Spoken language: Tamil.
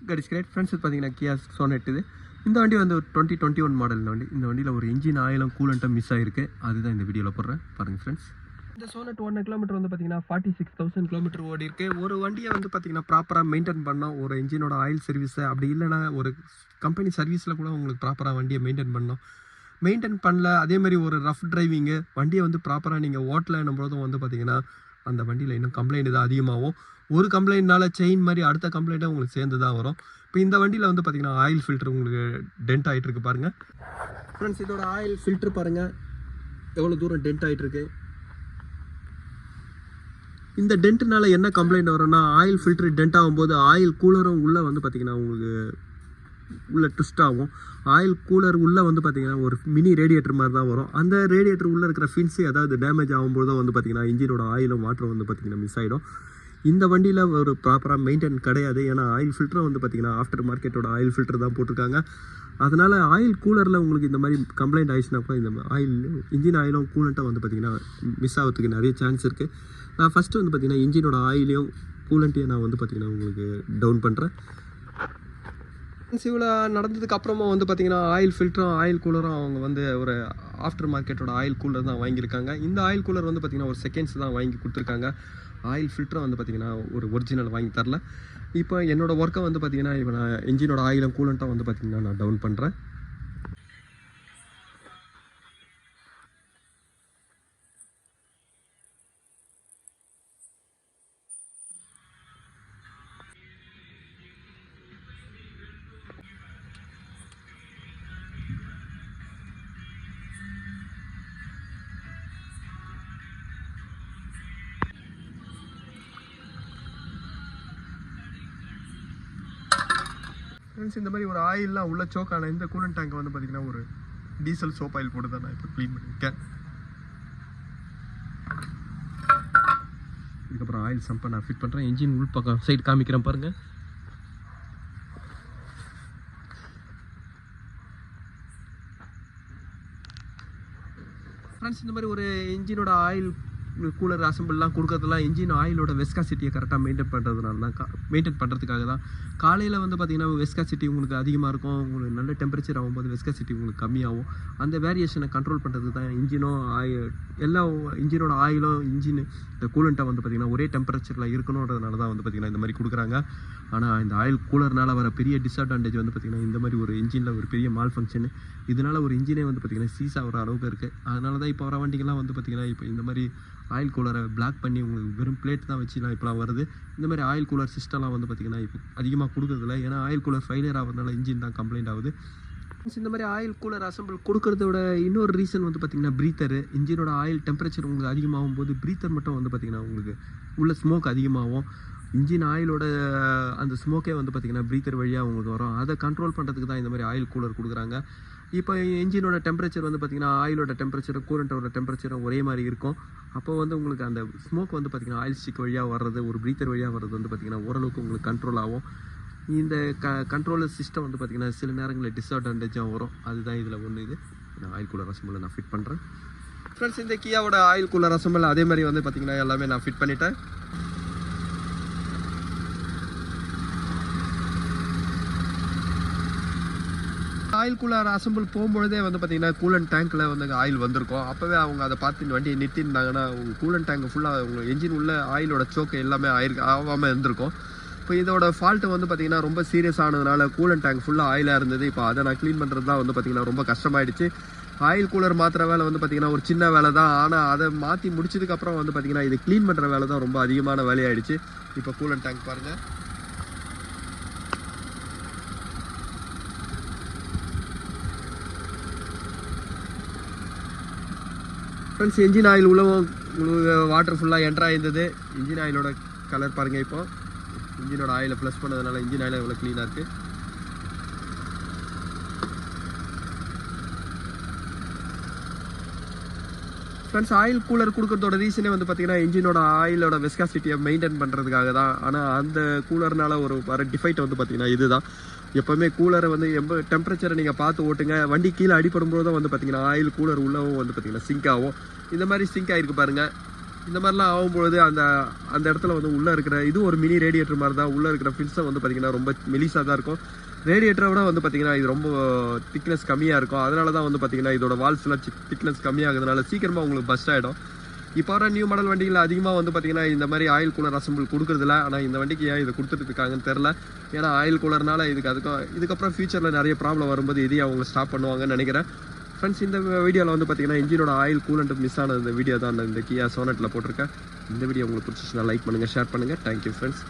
That is great. Friends, இது பார்த்தீங்கன்னா Kia Sonet இது. இந்த வண்டி வந்து 2021 மாடல் இந்த வண்டி. இந்த வண்டியில் ஒரு இன்ஜின் ஆயிலும் கூலண்ட்டும் மிஸ் ஆகிருக்கு. அதுதான் இந்த வீடியோவில் போடுறேன் பாருங்கள் ஃப்ரெண்ட்ஸ். இந்த சோனட் 1 கிலோமீட்டர் வந்து பார்த்தீங்கன்னா 46,000 கிலோமீட்டர் ஓடி இருக்கு. ஒரு வண்டியை வந்து பார்த்தீங்கன்னா ப்ராப்பராக மெயின்டைன் பண்ணோம். ஒரு இன்ஜினோட ஆயில் சர்வீஸை அப்படி இல்லைனா ஒரு கம்பெனி சர்வீஸில் கூட உங்களுக்கு ப்ராப்பராக வண்டியை மெயின்டைன் பண்ணணும். மெயின்டைன் பண்ணல அதேமாதிரி ஒரு ரஃப் டிரைவிங்கு வண்டியை வந்து ப்ராப்பராக நீங்கள் ஓட்டலைன்னும் போதும் வந்து பார்த்தீங்கன்னா அந்த வண்டியில் இன்னும் கம்ப்ளைண்ட் தான் அதிகமாகும். ஒரு கம்ப்ளைண்ட்னால செயின் மாதிரி அடுத்த கம்ப்ளைண்ட்டாக உங்களுக்கு சேர்ந்து தான் வரும். இப்போ இந்த வண்டியில் வந்து பார்த்தீங்கன்னா ஆயில் ஃபில்டர் உங்களுக்கு டென்ட் ஆகிட்டு இருக்கு பாருங்கள் ஃப்ரெண்ட்ஸ். இதோட ஆயில் ஃபில்டர் பாருங்கள் எவ்வளோ தூரம் டென்ட் ஆகிட்டு இருக்கு. இந்த டென்ட்னால என்ன கம்ப்ளைண்ட் வரும்னா ஆயில் ஃபில்டர் டென்ட் ஆகும்போது ஆயில் கூலரும் உள்ளே வந்து பார்த்திங்கன்னா உங்களுக்கு உள்ளே ட்விஸ்ட் ஆகும். ஆயில் கூலர் உள்ளே வந்து பார்த்திங்கன்னா ஒரு மினி ரேடியேட்டர் மாதிரி தான் வரும். அந்த ரேடியேட்டர் உள்ளே இருக்கிற ஃபின்ஸு ஏதாவது டேமேஜ் ஆகும்போது தான் வந்து பார்த்திங்கன்னா இன்ஜினோட ஆயிலும் வாட்டரும் வந்து பார்த்திங்கன்னா மிஸ் ஆகிடும். இந்த வண்டியில் ஒரு ப்ராப்பராக மெயின்டைன் கிடையாது. ஏன்னா ஆயில் ஃபில்டரும் வந்து பார்த்திங்கன்னா ஆஃப்டர் மார்க்கெட்டோட ஆயில் ஃபில்டர் தான் போட்டிருக்காங்க. அதனால் ஆயில் கூலரில் உங்களுக்கு இந்த மாதிரி கம்ப்ளைண்ட் ஆயிடுச்சுன்னா கூட இந்த ஆயில் இன்ஜின் ஆயிலும் கூலண்ட்டும் வந்து பார்த்திங்கன்னா மிஸ் ஆகிறதுக்கு நிறைய சான்ஸ் இருக்குது. நான் ஃபஸ்ட்டு வந்து பார்த்திங்கன்னா இன்ஜினோட ஆயிலையும் கூலண்ட்டையும் நான் வந்து பார்த்திங்கன்னா உங்களுக்கு டவுன் பண்ணுறேன். இவ்வளோ நடந்ததுக்கு அப்புறமா வந்து பார்த்திங்கன்னா ஆயில் ஃபில்டரும் ஆயில் கூலரும் அவங்க வந்து ஒரு ஆஃப்டர் மார்க்கெட்டோட ஆயில் கூலர் தான் வாங்கியிருக்காங்க. இந்த ஆயில் கூலர் வந்து பார்த்திங்கன்னா ஒரு செகண்ட்ஸ் தான் வாங்கி கொடுத்துருக்காங்க. ஆயில் ஃபில்டரும் வந்து பார்த்திங்கன்னா ஒரு ஒரிஜினல் வாங்கி தரல. இப்போ என்னோடய ஒர்க்கை வந்து பார்த்திங்கன்னா இப்போ நான் இன்ஜினோட ஆயிலும் கூலண்ட்டும் வந்து பார்த்திங்கன்னா நான் டவுன் பண்ணுறேன். ஃப்ரெண்ட்ஸ், இந்த மாதிரி ஒரு ஆயிலெலாம் உள்ள சோக்கான இந்த கூலண்ட் டேங்கை வந்து பார்த்திங்கன்னா ஒரு டீசல் சோப் ஆயில் போட்டு தான் நான் இப்போ க்ளீன் பண்ணியிருக்கேன். இதுக்கப்புறம் ஆயில் சம்பை நான் ஃபிட் பண்ணுறேன். இன்ஜின் உள் பக்கம் சைடு காமிக்கிறேன் பாருங்கள். ஃப்ரெண்ட்ஸ், இந்த மாதிரி ஒரு இன்ஜினோட ஆயில் கூலர் அசம்பிள்லாம் கொடுக்கறதுலாம் இன்ஜின் ஆயிலோட வெஸ்காசிட்டியை கரெக்டாக மெயின்டைன் பண்ணுறதுனால தான் மெயின்டைன் பண்ணுறதுக்காக தான். காலையில் வந்து பார்த்திங்கன்னா வெஸ்காசிட்டி உங்களுக்கு அதிகமாக இருக்கும். உங்களுக்கு நல்ல டெம்பரேச்சர் ஆகும்போது வெஸ்காசிட்டி உங்களுக்கு கம்மியாகும். அந்த வேரியேஷனை கண்ட்ரோல் பண்ணுறது தான் இன்ஜினும் எல்லா இன்ஜினோட ஆயிலும் இன்ஜின் இந்த கூலண்ட்டை வந்து பார்த்திங்கன்னா ஒரே டெம்பரேச்சரில் இருக்கணுன்றதுனால தான் வந்து பார்த்திங்கன்னா இந்த மாதிரி கொடுக்குறாங்க. ஆனால் இந்த ஆயில் கூலர்னால் வர பெரிய டிஸ்அட்வான்டேஜ் வந்து பார்த்திங்கன்னா இந்த மாதிரி ஒரு இன்ஜினில் ஒரு பெரிய மால் ஃபங்க்ஷனு. இதனால் ஒரு இன்ஜினே வந்து பார்த்திங்கன்னா சீஸ் ஆகிற அளவுக்கு இருக்குது. அதனால தான் இப்போ வர வண்டிகள்லாம் வந்து பார்த்திங்கன்னா இப்போ இந்த மாதிரி ஆயில் கூலரை பிளாக் பண்ணி உங்களுக்கு வெறும் பிளேட் தான் வச்சுலாம் இப்போலாம் வருது. இந்த மாதிரி ஆயில் கூலர் சிஸ்டம்லாம் வந்து பார்த்திங்கன்னா இப்போ அதிகமாக கொடுக்குறதில்ல. ஏன்னா ஆயில் கூலர் ஃபெயிலியர் ஆகிறதுனால இன்ஜின் தான் கம்ப்ளைண்ட் ஆகுது. இந்த மாதிரி ஆயில் கூலர் அசம்பிள் கொடுக்கறதோட இன்னொரு ரீசன் வந்து பார்த்திங்கன்னா ப்ரீத்தரு. இன்ஜினோட ஆயில் டெம்பரேச்சர் உங்களுக்கு அதிகமாகும் போது ப்ரீத்தர் மட்டும் வந்து பார்த்திங்கன்னா உங்களுக்கு உள்ள ஸ்மோக் அதிகமாகும். இன்ஜின் ஆயிலோட அந்த ஸ்மோக்கே வந்து பார்த்திங்கன்னா ப்ரீத்தர் வழியாக உங்களுக்கு வரும். அதை கண்ட்ரோல் பண்ணுறதுக்கு தான் இந்த மாதிரி ஆயில் கூலர் கொடுக்குறாங்க. இப்போ இன்ஜினோட டெம்பரேச்சர் வந்து பார்த்திங்கன்னா ஆயிலோட டெம்பரேச்சரும் கூலண்ட்டோட டெம்பரேச்சரும் ஒரே மாதிரி இருக்கும். அப்போ வந்து உங்களுக்கு அந்த ஸ்மோக் வந்து பார்த்திங்கன்னா ஆயில் ஸ்டிக் வழியாக வர்றது ஒரு ப்ரீத்தர் வழியாக வர்றது வந்து பார்த்திங்கன்னா ஓரளவுக்கு உங்களுக்கு கண்ட்ரோல் ஆகும். இந்த கண்ட்ரோலர் சிஸ்டம் வந்து பார்த்திங்கன்னா சில நேரங்களில் டிஸ்அட்வான்டேஜாக வரும். அதுதான் இதில் ஒன்று. இது நான் ஆயில் கூலர் அசம்பிள் நான் ஃபிட் பண்ணுறேன். ஃப்ரெண்ட்ஸ், இந்த கியாவோட ஆயில் கூலர் அசம்பிள் அதே மாதிரி வந்து பார்த்திங்கன்னா எல்லாமே நான் ஃபிட் பண்ணிட்டேன். ஆயில் கூலர் அசம்பிள் போகும்பொழுதே வந்து பார்த்திங்கன்னா கூலண்ட் டேங்க்கில் வந்து ஆயில் வந்திருக்கும். அப்போவே அவங்க அதை பார்த்து வண்டியை நிறுத்திருந்தாங்கன்னா உங்கள் கூலண்ட் டேங்க் ஃபுல்லாக உங்கள் என்ஜின் உள்ள ஆயிலோட சோக்கு எல்லாமே ஆகாமல் இருந்திருக்கும். இப்போ இதோட ஃபால்ட்டு வந்து பார்த்திங்கன்னா ரொம்ப சீரியஸ் ஆனதுனால கூலண்ட் டேங்க் ஃபுல்லாக ஆயிலாக இருந்தது. இப்போ அதை நான் க்ளீன் பண்ணுறது தான் வந்து பார்த்திங்கன்னா ரொம்ப கஷ்டமாயிடுச்சு. ஆயில் கூலர் மாற்றுற வேலை வந்து பார்த்திங்கன்னா ஒரு சின்ன வேலை தான். ஆனால் அதை மாற்றி முடிச்சதுக்கப்புறம் வந்து பார்த்திங்கன்னா இது க்ளீன் பண்ணுற வேலை தான் ரொம்ப அதிகமான வேலையாயிடுச்சு. இப்போ கூலண்ட் டேங்க் பாருங்கள். ஃப்ரெண்ட்ஸ், இன்ஜின் ஆயில் உள்ளவும் உங்களுக்கு வாட்டர் ஃபுல்லாக என்ட்ரு ஆயிருந்தது. இன்ஜின் ஆயிலோட கலர் பாருங்கள். இப்போ இன்ஜினோட ஆயிலை ப்ளஸ் பண்ணதுனால இன்ஜின் ஆயில் எவ்வளோ க்ளீனாக இருக்குது. ஃப்ரெண்ட்ஸ், ஆயில் கூலர் கொடுக்கறதோட ரீசனே வந்து பார்த்திங்கன்னா இன்ஜினோட ஆயிலோட வெஸ்காசிட்டியை மெயின்டைன் பண்ணுறதுக்காக தான். ஆனால் அந்த கூலர்னால ஒரு வர டிஃபைட் வந்து பார்த்திங்கன்னா இதுதான். எப்போவுமே கூலரை வந்து டெம்பரேச்சரை நீங்கள் பார்த்து ஓட்டுங்க. வண்டி கீழே அடிப்படும் போது தான் வந்து பார்த்திங்கன்னா ஆயில் கூலர் உள்ளவும் வந்து பார்த்திங்கன்னா சிங்க் ஆகும். இந்த மாதிரி சிங்க் ஆகிருக்கு பாருங்கள். இந்த மாதிரிலாம் ஆகும்பொழுது அந்த அந்த இடத்துல வந்து உள்ளே இருக்கிற இது ஒரு மினி ரேடியேட்டர் மாதிரி தான். உள்ளே இருக்கிற ஃபில்ஸை வந்து பார்த்திங்கன்னா ரொம்ப மெலிசாக தான் இருக்கும். ரேடியேட்டரை விட வந்து பார்த்திங்கன்னா இது ரொம்ப திக்னஸ் கம்மியாக இருக்கும். அதனால தான் வந்து பார்த்திங்கன்னா இதோட வால்ஸ்லாம் திக்னஸ் கம்மியாகிறதுனால சீக்கிரமாக உங்களுக்கு பஸ்ட் ஆகிடும். இப்போ வர நியூ மாடல் வண்டிகளில் அதிகமாக வந்து பார்த்திங்கன்னா இந்த மாதிரி ஆயில் கூலர் அசம்பிள் கொடுக்குறதில்ல. ஆனால் இந்த வண்டிக்கு ஏன் இதை கொடுத்துட்டு இருக்காங்கன்னு தெரில. ஏன்னா ஆயில் கூலர்னால இதுக்கப்புறம் ஃபியூச்சரில் நிறைய ப்ராப்ளம் வரும்போது இதையும் அவங்க ஸ்டாப் பண்ணுவாங்கன்னு நினைக்கிறேன். ஃப்ரெண்ட்ஸ், இந்த வீடியோவில் வந்து பார்த்திங்கன்னா இன்ஜினோட ஆயில் கூலண்ட் மிஸ் ஆன இந்த வீடியோ தான் இந்த கியா சோனட்டில் போட்டிருக்கேன். இந்த வீடியோ உங்களுக்கு பிடிச்சிச்சுன்னா லைக் பண்ணுங்கள், ஷேர் பண்ணுங்கள். Thank you friends.